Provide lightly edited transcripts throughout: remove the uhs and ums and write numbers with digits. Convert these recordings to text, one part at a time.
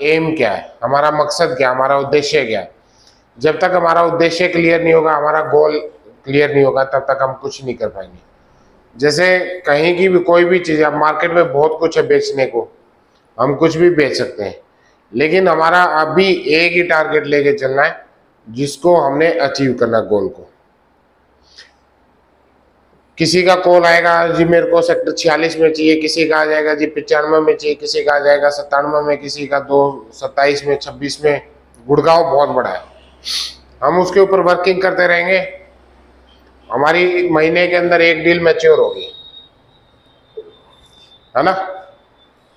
M क्या है, हमारा मकसद क्या, हमारा उद्देश्य क्या है। जब तक हमारा उद्देश्य क्लियर नहीं होगा, हमारा गोल क्लियर नहीं होगा, तब तक हम कुछ नहीं कर पाएंगे। जैसे कहीं की भी कोई भी चीज़, अब मार्केट में बहुत कुछ है बेचने को, हम कुछ भी बेच सकते हैं, लेकिन हमारा अभी एक ही टारगेट लेके चलना है जिसको हमने अचीव करना, गोल को। किसी का कॉल आएगा जी मेरे को सेक्टर 46 में चाहिए, किसी का आ जाएगा जी 95 में चाहिए, किसी का आ जाएगा 97 में, किसी का 27 में, 26 में। गुड़गांव बहुत बड़ा है, हम उसके ऊपर वर्किंग करते रहेंगे, हमारी महीने के अंदर एक डील मैच्योर होगी, है ना।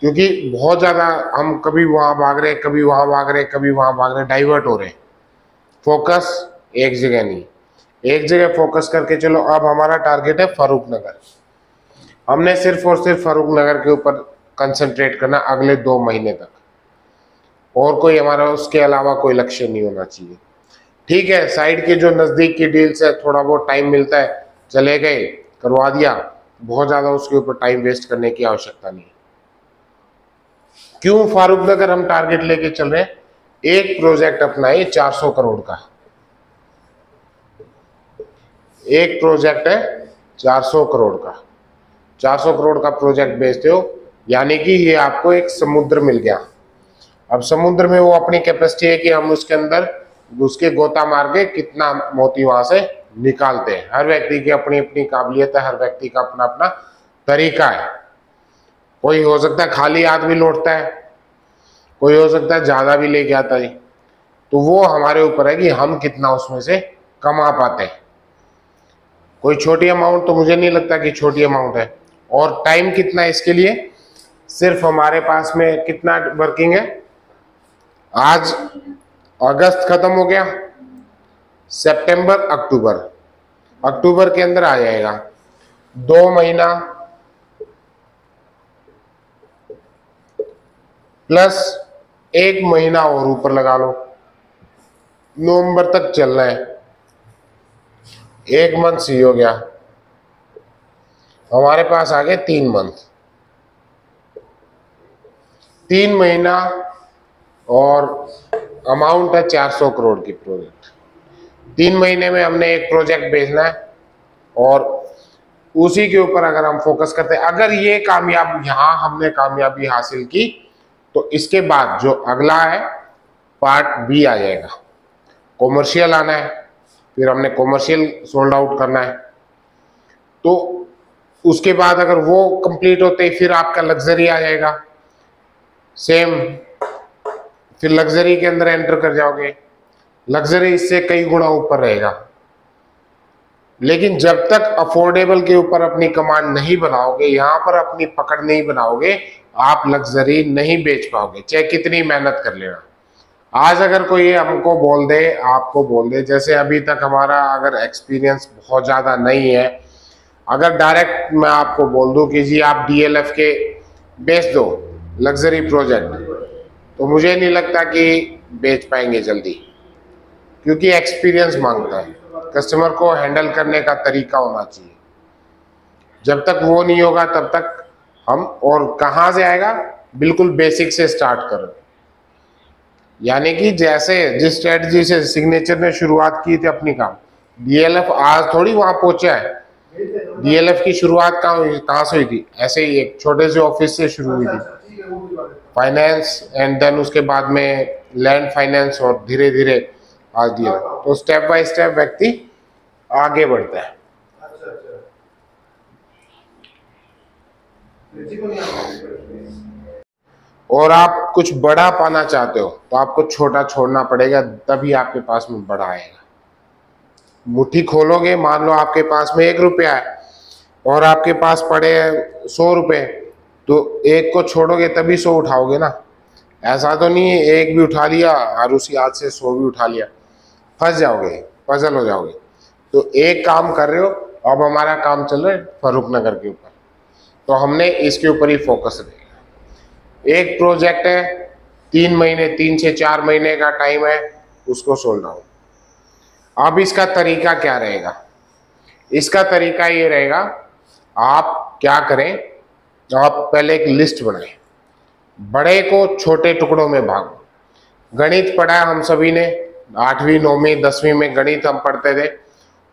क्योंकि बहुत ज़्यादा हम कभी वहाँ भाग रहे, कभी वहाँ भाग रहे, कभी वहाँ भाग रहे, डाइवर्ट हो रहे। फोकस एक जगह नहीं, एक जगह फोकस करके चलो। अब हमारा टारगेट है फारूक नगर, हमने सिर्फ और सिर्फ फारूक नगर के ऊपर कंसंट्रेट करना अगले 2 महीने तक, और कोई हमारा उसके अलावा कोई लक्ष्य नहीं होना चाहिए। ठीक है, साइड के जो नज़दीक की डील्स है, थोड़ा बहुत टाइम मिलता है, चले गए, करवा दिया, बहुत ज़्यादा उसके ऊपर टाइम वेस्ट करने की आवश्यकता नहीं। क्यों फारूक नगर हम टारगेट लेके चल रहे हैं? एक प्रोजेक्ट अपना है 400 करोड़ का, एक प्रोजेक्ट है 400 करोड़ का। 400 करोड़ का प्रोजेक्ट बेचते हो, यानी कि ये आपको एक समुद्र मिल गया। अब समुद्र में वो अपनी कैपेसिटी है कि हम उसके अंदर घुस के गोता मार के कितना मोती वहां से निकालते हैं। हर व्यक्ति की अपनी अपनी काबिलियत है, हर व्यक्ति का अपना अपना तरीका है। कोई हो सकता है खाली हाथ भी लौटता है, कोई हो सकता है ज्यादा भी लेके आता है। तो वो हमारे ऊपर है कि हम कितना उसमें से कमा पाते हैं। कोई छोटी अमाउंट तो मुझे नहीं लगता कि छोटी अमाउंट है। और टाइम कितना है इसके लिए? सिर्फ हमारे पास में कितना वर्किंग है, आज अगस्त खत्म हो गया, सितंबर अक्टूबर, अक्टूबर के अंदर आ जाएगा 2 महीना प्लस 1 महीना और ऊपर लगा लो, नवंबर तक चलना है। 1 मंथ सी हो गया, हमारे पास आ गए 3 मंथ, 3 महीना, और अमाउंट है 400 करोड़ की प्रोजेक्ट। 3 महीने में हमने एक प्रोजेक्ट भेजना है, और उसी के ऊपर अगर हम फोकस करते हैं, अगर ये कामयाब, यहाँ हमने कामयाबी हासिल की, तो इसके बाद जो अगला है पार्ट बी आ जाएगा, कॉमर्शियल आना है। फिर हमने कॉमर्शियल सोल्ड आउट करना है। तो उसके बाद अगर वो कंप्लीट होते फिर आपका लग्जरी आ जाएगा, सेम, फिर लग्जरी के अंदर एंटर कर जाओगे। लग्जरी इससे कई गुना ऊपर रहेगा। लेकिन जब तक अफोर्डेबल के ऊपर अपनी कमांड नहीं बनाओगे, यहां पर अपनी पकड़ नहीं बनाओगे, आप लग्जरी नहीं बेच पाओगे, चाहे कितनी मेहनत कर लेना। आज अगर कोई हमको बोल दे, आपको बोल दे, जैसे अभी तक हमारा अगर एक्सपीरियंस बहुत ज़्यादा नहीं है, अगर डायरेक्ट मैं आपको बोल दूं कि जी आप DLF के बेच दो लग्जरी प्रोजेक्ट, तो मुझे नहीं लगता कि बेच पाएंगे जल्दी, क्योंकि एक्सपीरियंस मांगता है, कस्टमर को हैंडल करने का तरीका होना चाहिए। जब तक वो नहीं होगा तब तक हम, और कहाँ से आएगा, बिल्कुल बेसिक से स्टार्ट करो। यानी कि जैसे जिस स्ट्रेटजी से सिग्नेचर ने शुरुआत की थी अपनी काम, DLF आज थोड़ी वहां पहुंचा है। DLF की शुरुआत कहाँ से हुई थी? ऐसे ही एक छोटे से ऑफिस से शुरू हुई थी, फाइनेंस, एंड देन उसके बाद में लैंड फाइनेंस, और धीरे धीरे आज DLF। तो स्टेप बाय स्टेप व्यक्ति आगे बढ़ता है। और आप कुछ बड़ा पाना चाहते हो तो आपको छोटा छोड़ना पड़ेगा, तभी आपके पास में बड़ा आएगा। मुट्ठी खोलोगे, मान लो आपके पास में 1 रुपया है और आपके पास पड़े हैं 100 रुपये, तो एक को छोड़ोगे तभी 100 उठाओगे ना। ऐसा तो नहीं है एक भी उठा लिया और उसी हाथ से 100 भी उठा लिया, फंस जाओगे, पजल हो जाओगे। तो एक काम कर रहे हो, अब हमारा काम चल रहा है फारूक नगर के ऊपर, तो हमने इसके ऊपर ही फोकस रहेगा। एक प्रोजेक्ट है, 3 महीने, 3 से 4 महीने का टाइम है, उसको सोल्ड आउट। अब इसका तरीका क्या रहेगा? इसका तरीका ये रहेगा, आप क्या करें, आप पहले एक लिस्ट बनाएं। बड़े को छोटे टुकड़ों में भागो। गणित पढ़ा हम सभी ने, 8वीं 9वीं 10वीं में गणित हम पढ़ते थे।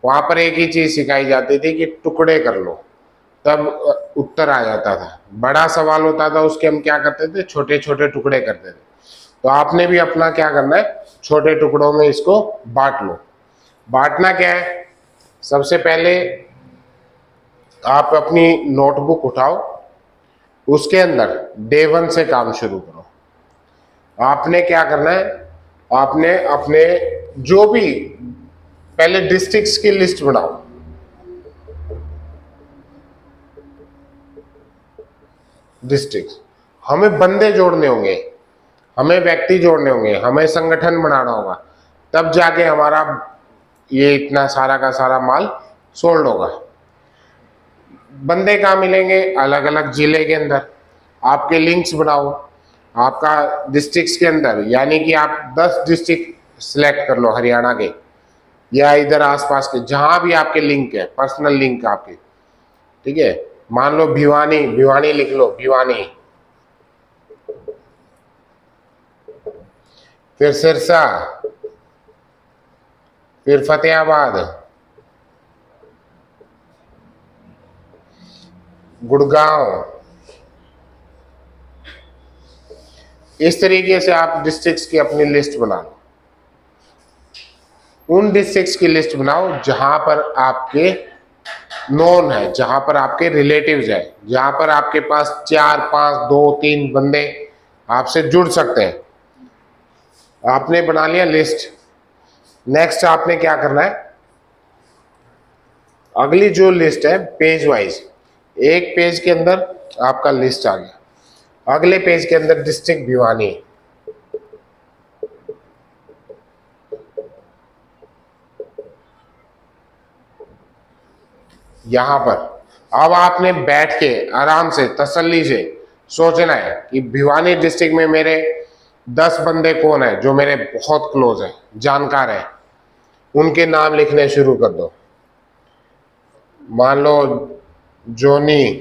वहां पर एक ही चीज सिखाई जाती थी कि टुकड़े कर लो, तब उत्तर आ जाता था। बड़ा सवाल होता था उसके हम क्या करते थे, छोटे छोटे टुकड़े करते थे। तो आपने भी अपना क्या करना है, छोटे टुकड़ों में इसको बांट लो। बांटना क्या है, सबसे पहले आप अपनी नोटबुक उठाओ, उसके अंदर डे 1 से काम शुरू करो। आपने क्या करना है, आपने अपने जो भी पहले डिस्ट्रिक्ट्स की लिस्ट बनाओ। डिस्ट्रिक्ट, हमें बंदे जोड़ने होंगे, हमें व्यक्ति जोड़ने होंगे, हमें संगठन बनाना होगा, तब जाके हमारा ये इतना सारा का सारा माल सोल्ड होगा। बंदे कहाँ मिलेंगे, अलग अलग जिले के अंदर। आपके लिंक्स बनाओ आपका डिस्ट्रिक्ट्स के अंदर, यानी कि आप 10 डिस्ट्रिक्ट सिलेक्ट कर लो हरियाणा के या इधर आसपास के, जहां भी आपके लिंक है, पर्सनल लिंक आपके, ठीक है। मान लो भिवानी, भिवानी लिख लो, भिवानी। फिर सिरसा, फिर फतेहाबाद, गुड़गांव। इस तरीके से आप डिस्ट्रिक्ट्स की अपनी लिस्ट बना लो। उन डिस्ट्रिक्ट्स की लिस्ट बनाओ जहां पर आपके नोन है, जहां पर आपके रिलेटिव्स है, जहां पर आपके पास 4 5 2 3 बंदे आपसे जुड़ सकते हैं। आपने बना लिया लिस्ट। नेक्स्ट आपने क्या करना है, अगली जो लिस्ट है पेज वाइज, एक पेज के अंदर आपका लिस्ट आ गया, अगले पेज के अंदर डिस्ट्रिक्ट भिवानी, यहां पर अब आपने बैठ के आराम से तसल्ली से सोचना है कि भिवानी डिस्ट्रिक्ट में मेरे 10 बंदे कौन है जो मेरे बहुत क्लोज है, जानकार है। उनके नाम लिखने शुरू कर दो। मान लो जोनी,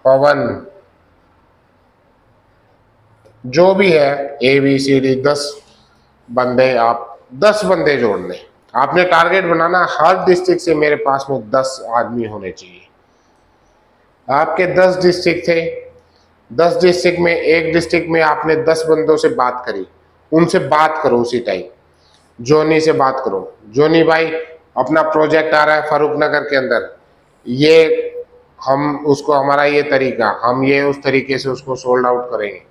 पवन, जो भी है, ABCD 10 बंदे, आप 10 बंदे जोड़ लें। आपने टारगेट बनाना हर डिस्ट्रिक्ट से मेरे पास में 10 आदमी होने चाहिए। आपके 10 डिस्ट्रिक्ट थे, 10 डिस्ट्रिक्ट में एक डिस्ट्रिक्ट में आपने 10 बंदों से बात करी, उनसे बात करो उसी टाइम। जोनी से बात करो, जोनी भाई अपना प्रोजेक्ट आ रहा है फारूक नगर के अंदर, ये हम उसको, हमारा ये तरीका, हम ये उस तरीके से उसको सोल्ड आउट करेंगे।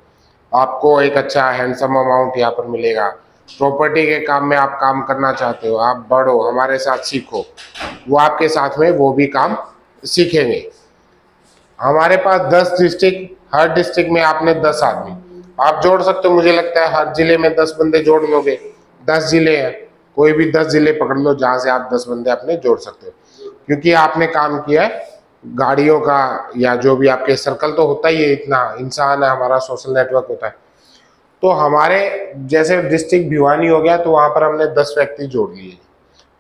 आपको एक अच्छा हैंडसम अमाउंट यहाँ पर मिलेगा। प्रॉपर्टी के काम में आप काम करना चाहते हो, आप बढ़ो, हमारे साथ सीखो, वो आपके साथ में वो भी काम सीखेंगे। हमारे पास 10 डिस्ट्रिक्ट, हर डिस्ट्रिक्ट में आपने 10 आदमी आप जोड़ सकते हो। मुझे लगता है हर जिले में 10 बंदे जोड़ लोगे। 10 जिले हैं, कोई भी 10 जिले पकड़ लो जहां से आप 10 बंदे अपने जोड़ सकते हो, क्योंकि आपने काम किया है गाड़ियों का, या जो भी आपके सर्कल तो होता ही है, इतना इंसान है, हमारा सोशल नेटवर्क होता है। तो हमारे जैसे डिस्ट्रिक्ट भिवानी हो गया, तो वहां पर हमने 10 व्यक्ति जोड़ लिए।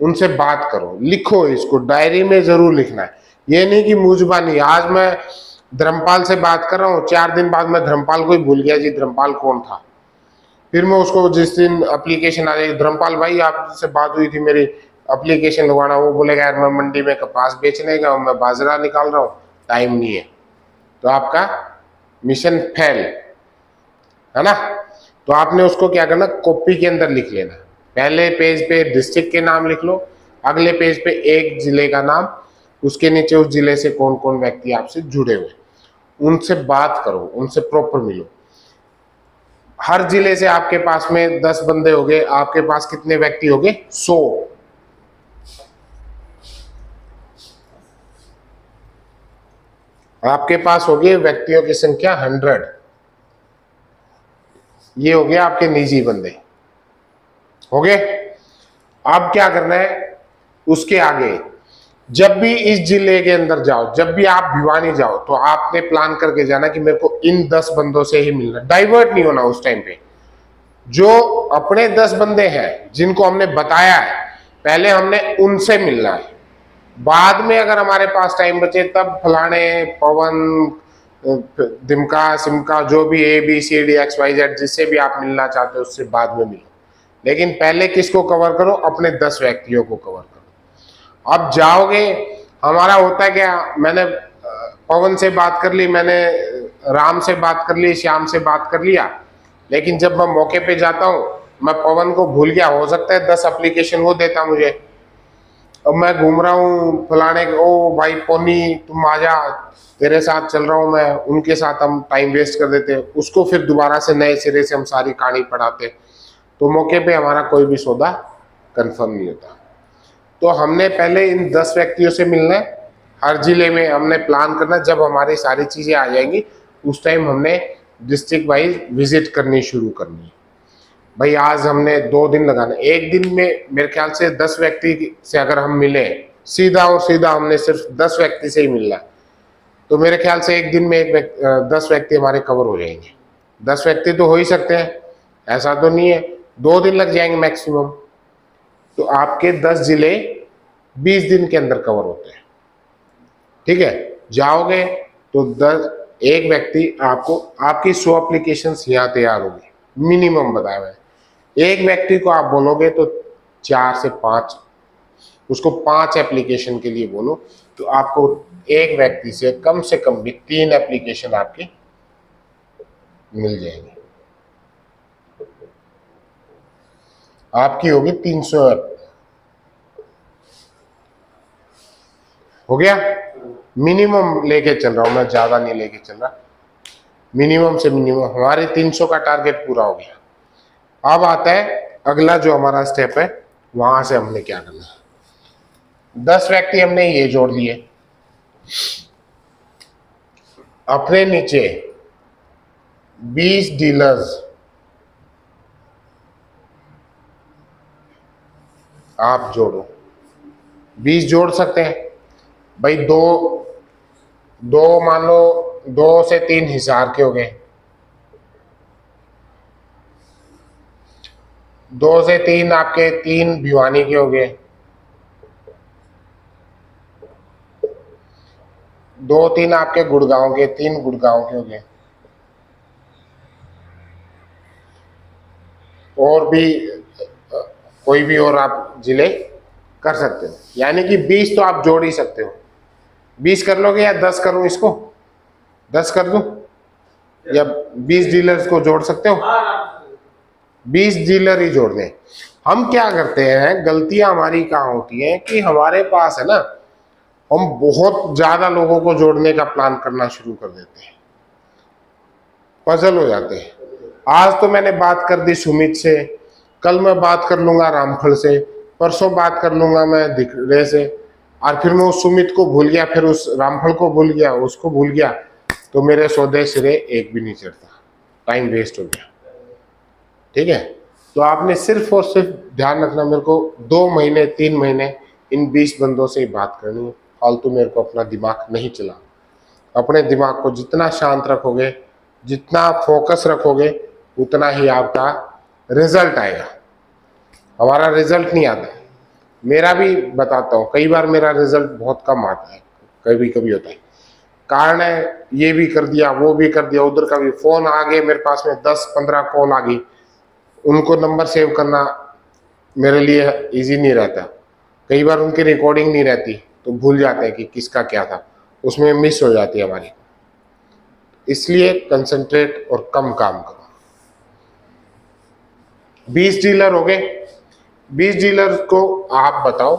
उनसे बात करो, लिखो, इसको डायरी में जरूर लिखना है। ये नहीं कि मुजबानी, आज मैं धर्मपाल से बात कर रहा हूँ, 4 दिन बाद मैं धर्मपाल को ही भूल गया जी धर्मपाल कौन था। फिर मैं उसको जिस दिन एप्लीकेशन आ जाएगी, धर्मपाल भाई आपसे बात हुई थी मेरी, एप्लीकेशन लगवाना, वो बोलेगा यार मैं मंडी में कपास बेचने गया हूँ, मैं बाजरा निकाल रहा हूँ, टाइम नहीं है। तो आपका मिशन फेल है ना। तो आपने उसको क्या करना, कॉपी के अंदर लिख लेना। पहले पेज पे डिस्ट्रिक्ट के नाम लिख लो, अगले पेज पे एक जिले का नाम, उसके नीचे उस जिले से कौन कौन व्यक्ति आपसे जुड़े हुए, उनसे बात करो, उनसे प्रॉपर मिलो। हर जिले से आपके पास में 10 बंदे हो गए, आपके पास कितने व्यक्ति हो गए, 100। आपके पास हो गए व्यक्तियों की संख्या 100। ये हो गया आपके निजी बंदे हो गए। अब क्या करना है, उसके आगे जब भी इस जिले के अंदर जाओ, जब भी आप भिवानी जाओ, तो आपने प्लान करके जाना कि मेरे को इन 10 बंदों से ही मिलना, डाइवर्ट नहीं होना उस टाइम पे। जो अपने 10 बंदे हैं जिनको हमने बताया है, पहले हमने उनसे मिलना है। बाद में अगर हमारे पास टाइम बचे तब फलाने, पवन, दिमका सिमका जो भी ABCD XYZ जिससे भी आप मिलना चाहते हो उससे बाद में मिलो, लेकिन पहले किसको कवर करो? अपने 10 व्यक्तियों को कवर करो। अब जाओगे, हमारा होता है क्या, मैंने पवन से बात कर ली, मैंने राम से बात कर ली, श्याम से बात कर लिया, लेकिन जब मैं मौके पे जाता हूँ मैं पवन को भूल गया। हो सकता है 10 एप्लीकेशन वो देता मुझे, अब मैं घूम रहा हूँ फलाने, ओ भाई पोनी तुम आ जा, तेरे साथ चल रहा हूँ मैं, उनके साथ हम टाइम वेस्ट कर देते हैं, उसको फिर दोबारा से नए सिरे से हम सारी कहानी पढ़ाते, तो मौके पे हमारा कोई भी सौदा कंफर्म नहीं होता। तो हमने पहले इन 10 व्यक्तियों से मिलना है, हर जिले में हमने प्लान करना, जब हमारी सारी चीज़ें आ जाएंगी उस टाइम हमने डिस्ट्रिक्ट वाइज विजिट करनी शुरू करनी है। भाई आज हमने 2 दिन लगाना, एक दिन में मेरे ख्याल से 10 व्यक्ति से अगर हम मिले, सीधा और सीधा हमने सिर्फ 10 व्यक्ति से ही मिलना है, तो मेरे ख्याल से एक दिन में 10 व्यक्ति हमारे कवर हो जाएंगे। 10 व्यक्ति तो हो ही सकते हैं, ऐसा तो नहीं है, 2 दिन लग जाएंगे मैक्सिमम, तो आपके 10 जिले 20 दिन के अंदर कवर होते हैं। ठीक है, जाओगे तो 1 व्यक्ति आपको, आपकी 100 एप्लीकेशंस यहाँ तैयार होगी मिनिमम बताया मैंने। एक व्यक्ति को आप बोलोगे तो 4 से 5, उसको 5 एप्लीकेशन के लिए बोलो तो आपको एक व्यक्ति से कम भी 3 एप्लीकेशन आपकी मिल जाएंगी, आपकी होगी 300 हो गया। मिनिमम लेके चल रहा हूं मैं, ज्यादा नहीं लेके चल रहा, मिनिमम से मिनिमम हमारे 300 का टारगेट पूरा हो गया। अब आता है अगला जो हमारा स्टेप है, वहां से हमने क्या करना है। 10 व्यक्ति हमने ये जोड़ लिए, अपने नीचे 20 डीलर्स आप जोड़ो, 20 जोड़ सकते हैं भाई। दो मान लो 2 से 3 हिसार के हो गए, 2 से 3 आपके 3 भिवानी के हो गए, 2-3 आपके गुड़गांव के, 3 गुड़गांव के हो गए, और भी कोई भी और आप जिले कर सकते हो, यानी कि 20 तो आप जोड़ ही सकते हो। 20 कर लोगे या 10 करूं इसको, 10 कर दूं या 20 डीलर्स को जोड़ सकते हो? 20 डीलर ही जोड़ दें। हम क्या करते हैं, गलतियां हमारी कहाँ होती हैं कि हमारे पास है ना, हम बहुत ज्यादा लोगों को जोड़ने का प्लान करना शुरू कर देते हैं, पजल हो जाते हैं। आज तो मैंने बात कर दी सुमित से, कल मैं बात कर लूंगा रामफल से, परसों बात कर लूंगा मैं दिखरे से, और फिर मैं उस सुमित को भूल गया, फिर उस रामफल को भूल गया, उसको भूल गया, तो मेरे सौदे सिरे एक भी नहीं चढ़ता, टाइम वेस्ट हो गया। ठीक है, तो आपने सिर्फ और सिर्फ ध्यान रखना, मेरे को 2 महीने 3 महीने इन 20 बंदों से ही बात करनी है, फालतू मेरे को अपना दिमाग नहीं चला। अपने दिमाग को जितना शांत रखोगे, जितना फोकस रखोगे, उतना ही आपका रिजल्ट आएगा। हमारा रिजल्ट नहीं आता है, मेरा भी बताता हूँ, कई बार मेरा रिजल्ट बहुत कम आता है, कभी कभी होता है, कारण है ये भी कर दिया, वो भी कर दिया, उधर का भी फोन आ गए मेरे पास में, 10-15 कॉल आ गई, उनको नंबर सेव करना मेरे लिए इजी नहीं रहता, कई बार उनकी रिकॉर्डिंग नहीं रहती तो भूल जाते हैं कि किसका क्या था, उसमें मिस हो जाती है हमारी। इसलिए कंसंट्रेट और कम काम करो। 20 डीलर हो गए, 20 डीलर को आप बताओ,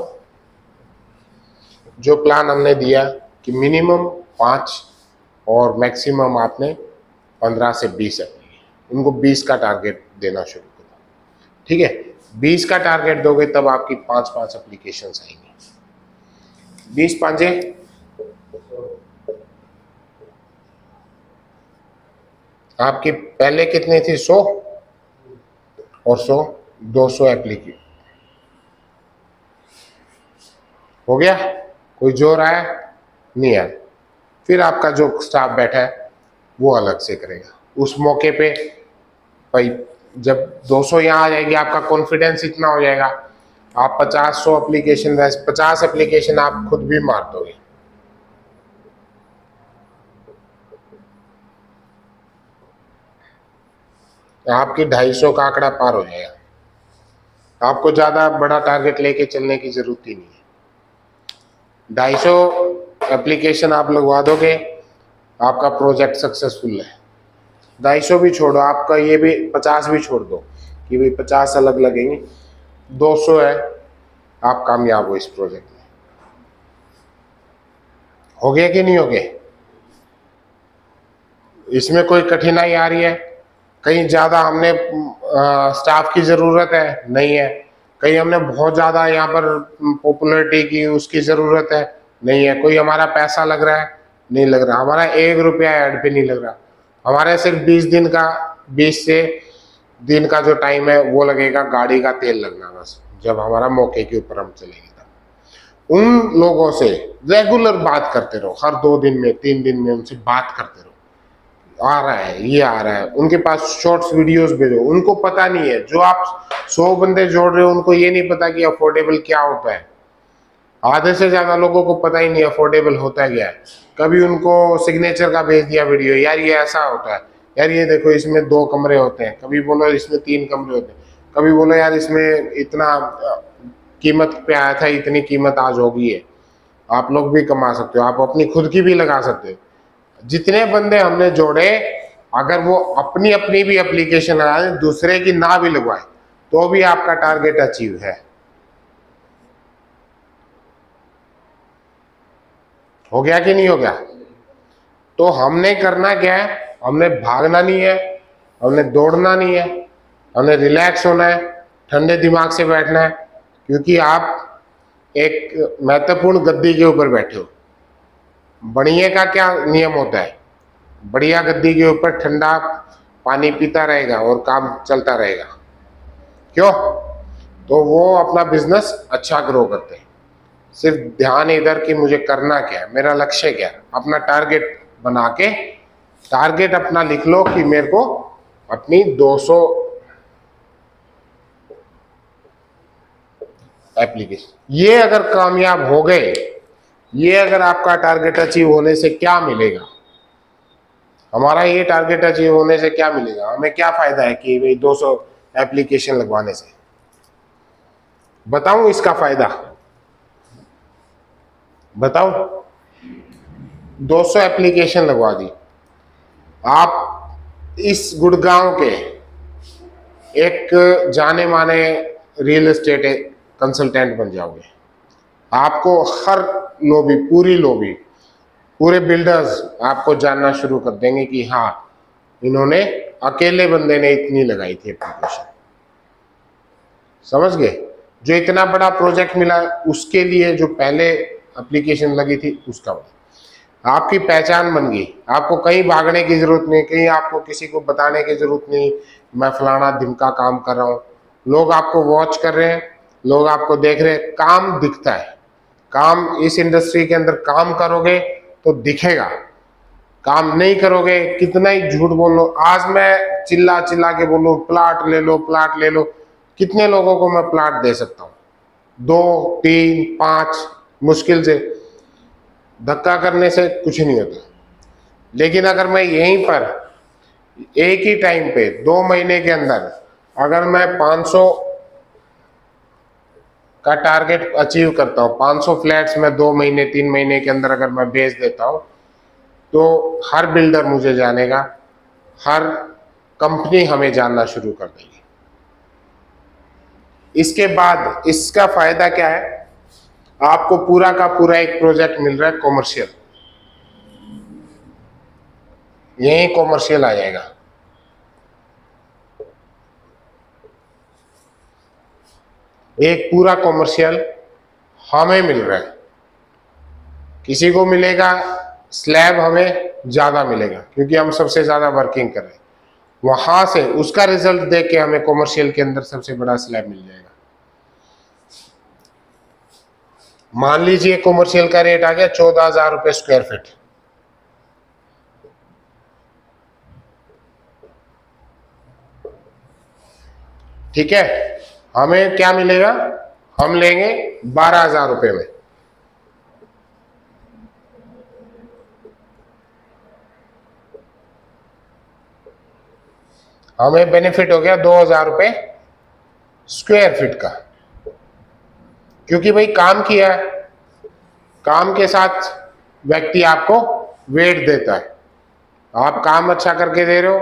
जो प्लान हमने दिया कि मिनिमम 5 और मैक्सिमम आपने 15 से 20 है, उनको 20 का टारगेट देना शुरू करो। ठीक है, 20 का टारगेट दोगे तब आपकी 5-5 एप्लीकेशंस आएंगी। 20 पांचे आपकी पहले कितनी थी, 100 और 100 200 एप्लीकेशन हो गया। कोई जोर आया नहीं आया, फिर आपका जो स्टाफ बैठा है वो अलग से करेगा उस मौके पे। भाई जब 200 यहाँ आ जाएगी, आपका कॉन्फिडेंस इतना हो जाएगा, आप 50-100 एप्लीकेशन, 50 एप्लीकेशन आप खुद भी मार दोगे। आपकी 250 का आंकड़ा पार हो जाएगा। आपको ज्यादा बड़ा टारगेट लेके चलने की जरूरत ही नहीं है। 250 एप्लीकेशन आप लगवा दोगे, आपका प्रोजेक्ट सक्सेसफुल है। 250 भी छोड़ो, आपका ये भी 50 भी छोड़ दो कि भाई 50 अलग लगेंगे, 200 है, आप कामयाब हो इस प्रोजेक्ट में। हो गया कि नहीं हो गया? इसमें कोई कठिनाई आ रही है? कहीं ज़्यादा हमने स्टाफ की ज़रूरत है? नहीं है। कहीं हमने बहुत ज़्यादा यहाँ पर पॉपुलैरिटी की, उसकी ज़रूरत है? नहीं है। कोई हमारा पैसा लग रहा है? नहीं लग रहा। हमारा 1 रुपया ऐड पे नहीं लग रहा। हमारे सिर्फ 20 से दिन का जो टाइम है वो लगेगा गाड़ी का तेल लगना, बस जब हमारा मौके के ऊपर हम चलेंगे तब। उन लोगों से रेगुलर बात करते रहो, हर 2 दिन में 3 दिन में उनसे बात करते रहो। आ रहा है, ये आ रहा है, उनके पास शॉर्ट्स वीडियोस भेजो। उनको पता नहीं है, जो आप 100 बंदे जोड़ रहे हो उनको ये नहीं पता कि अफोर्डेबल क्या होता है। आधे से ज्यादा लोगों को पता ही नहीं अफोर्डेबल होता क्या है। कभी उनको सिग्नेचर का भेज दिया वीडियो, यार ये ऐसा होता है, यार ये देखो इसमें 2 कमरे होते हैं, कभी बोलो इसमें 3 कमरे होते हैं, कभी बोलो यार इसमें इतना कीमत पे आया था, इतनी कीमत आज होगी है। आप लोग भी कमा सकते हो, आप अपनी खुद की भी लगा सकते हो। जितने बंदे हमने जोड़े, अगर वो अपनी अपनी भी एप्लीकेशन लगा दें, दूसरे की ना भी लगवाए, तो भी आपका टारगेट अचीव है। हो गया कि नहीं हो गया? तो हमने करना क्या है? हमने भागना नहीं है, हमने दौड़ना नहीं है, हमने रिलैक्स होना है, ठंडे दिमाग से बैठना है। क्योंकि आप एक महत्वपूर्ण गद्दी के ऊपर बैठे हो। बढ़िया का क्या नियम होता है? बढ़िया गद्दी के ऊपर ठंडा पानी पीता रहेगा और काम चलता रहेगा। क्यों? तो वो अपना बिजनेस अच्छा ग्रो करते हैं। सिर्फ ध्यान इधर कि मुझे करना क्या है, मेरा लक्ष्य क्या है। अपना टारगेट बना के, टारगेट अपना लिख लो कि मेरे को अपनी 200 एप्लीकेशन, ये अगर कामयाब हो गए, ये अगर आपका टारगेट अचीव होने से क्या मिलेगा, हमारा ये टारगेट अचीव होने से क्या मिलेगा, हमें क्या फायदा है कि भाई 200 एप्लीकेशन लगवाने से? बताऊं इसका फायदा? बताओ। 200 एप्लीकेशन लगवा दी, आप इस गुड़गांव के एक जाने माने रियल एस्टेट कंसल्टेंट बन जाओगे। आपको हर लॉबी, पूरी लॉबी, पूरे बिल्डर्स आपको जानना शुरू कर देंगे कि हाँ, इन्होंने, अकेले बंदे ने इतनी लगाई थी एप्लीकेशन। समझ गए? जो इतना बड़ा प्रोजेक्ट मिला उसके लिए जो पहले एप्लीकेशन लगी थी उसका आपकी पहचान बन गई। आपको कहीं भागने की जरूरत नहीं, कहीं आपको किसी को बताने की जरूरत नहीं मैं फलाना ढिमका काम कर रहा हूँ। लोग आपको वॉच कर रहे हैं, लोग आपको देख रहे हैं, काम दिखता है। काम इस इंडस्ट्री के अंदर काम करोगे तो दिखेगा, काम नहीं करोगे कितना ही झूठ बोल लो। आज मैं चिल्ला चिल्ला के बोलूं प्लाट ले लो, प्लाट ले लो, कितने लोगों को मैं प्लाट दे सकता हूँ? 2, 3, 5, मुश्किल से। धक्का करने से कुछ नहीं होता। लेकिन अगर मैं यहीं पर एक ही टाइम पे 2 महीने के अंदर अगर मैं 500 का टारगेट अचीव करता हूँ, 500 फ्लैट्स में 2 महीने 3 महीने के अंदर अगर मैं बेच देता हूँ, तो हर बिल्डर मुझे जानेगा, हर कंपनी हमें जानना शुरू कर देगी। इसके बाद इसका फायदा क्या है? आपको पूरा का पूरा एक प्रोजेक्ट मिल रहा है कॉमर्शियल, यही कॉमर्शियल आ जाएगा। एक पूरा कॉमर्शियल हमें मिल रहा है। किसी को मिलेगा स्लैब, हमें ज्यादा मिलेगा क्योंकि हम सबसे ज्यादा वर्किंग कर रहे हैं। वहां से उसका रिजल्ट देख के हमें कॉमर्शियल के अंदर सबसे बड़ा स्लैब मिल जाएगा। मान लीजिए कॉमर्शियल का रेट आ गया 14,000 रुपए स्क्वायर फीट। ठीक है, हमें क्या मिलेगा? हम लेंगे 12,000 रुपए में। हमें बेनिफिट हो गया 2000 रुपये स्क्वायर फीट का, क्योंकि भाई काम किया है, काम के साथ व्यक्ति आपको वेट देता है। आप काम अच्छा करके दे रहे हो,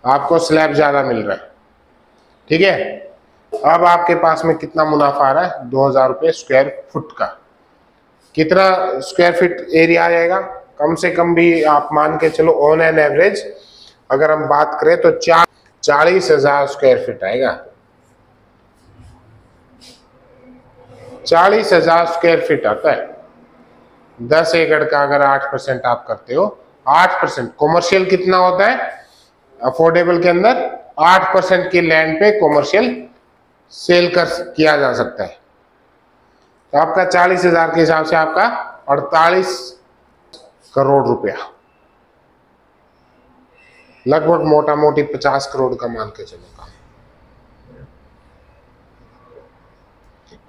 आपको स्लैब ज्यादा मिल रहा है, ठीक है। अब आपके पास में कितना मुनाफा आ रहा है, 2000 रुपये स्क्वायर फुट का। कितना स्क्वायर फीट एरिया आ जाएगा, कम से कम भी आप मान के चलो ऑन एन एवरेज अगर हम बात करें तो 40,000 स्क्वायर फीट आएगा। 40,000 स्क्वायर फीट आता है। 10 एकड़ का अगर 8% आप करते हो, 8% कॉमर्शियल कितना होता है अफोर्डेबल के अंदर, 8% की लैंड पे कॉमर्शियल सेल किया जा सकता है। तो आपका 40,000 के हिसाब से आपका 48 करोड़ रुपया, लगभग मोटा मोटी 50 करोड़ का मान के चलेगा।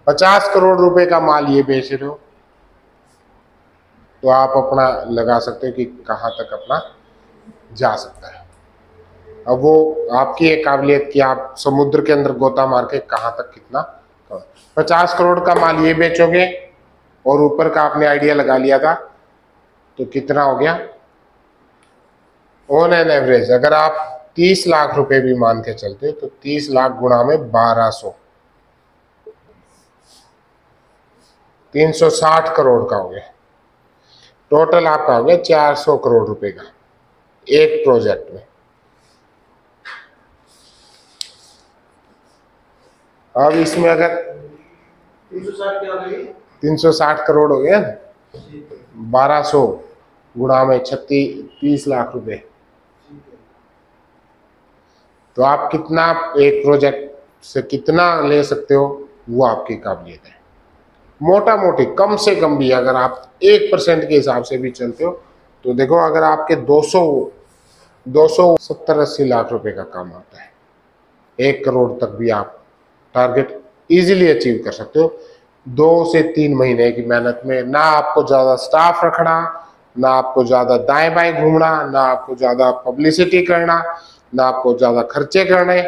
50 करोड़ रुपए का माल ये बेच रहे हो, तो आप अपना लगा सकते हो कि कहां तक अपना जा सकता है। अब वो आपकी एक काबिलियत कि आप समुद्र के अंदर गोता मार के कहां तक कितना। 50 करोड़ का माल ये बेचोगे और ऊपर का आपने आइडिया लगा लिया था, तो कितना हो गया ऑन एन एवरेज। अगर आप 30 लाख रुपए भी मान के चलते हो तो 30 लाख गुणा में 1200, 360 करोड़ का हो गया। टोटल आपका हो गया 400 करोड़ रुपए का एक प्रोजेक्ट में। अब इसमें अगर 360 करोड़ हो गया, 1200 गुणा में 30 लाख रुपए, तो आप कितना एक प्रोजेक्ट से कितना ले सकते हो वो आपकी काबिलियत है। मोटा मोटी कम से कम भी अगर आप 1% के हिसाब से भी चलते हो तो देखो, अगर आपके 270-80 लाख रुपए का काम आता है, 1 करोड़ तक भी आप टारगेट इजीली अचीव कर सकते हो 2 से 3 महीने की मेहनत में। ना आपको ज़्यादा स्टाफ रखना, ना आपको ज़्यादा दाएं बाएं घूमना, ना आपको ज़्यादा पब्लिसिटी करना, ना आपको ज़्यादा खर्चे करने,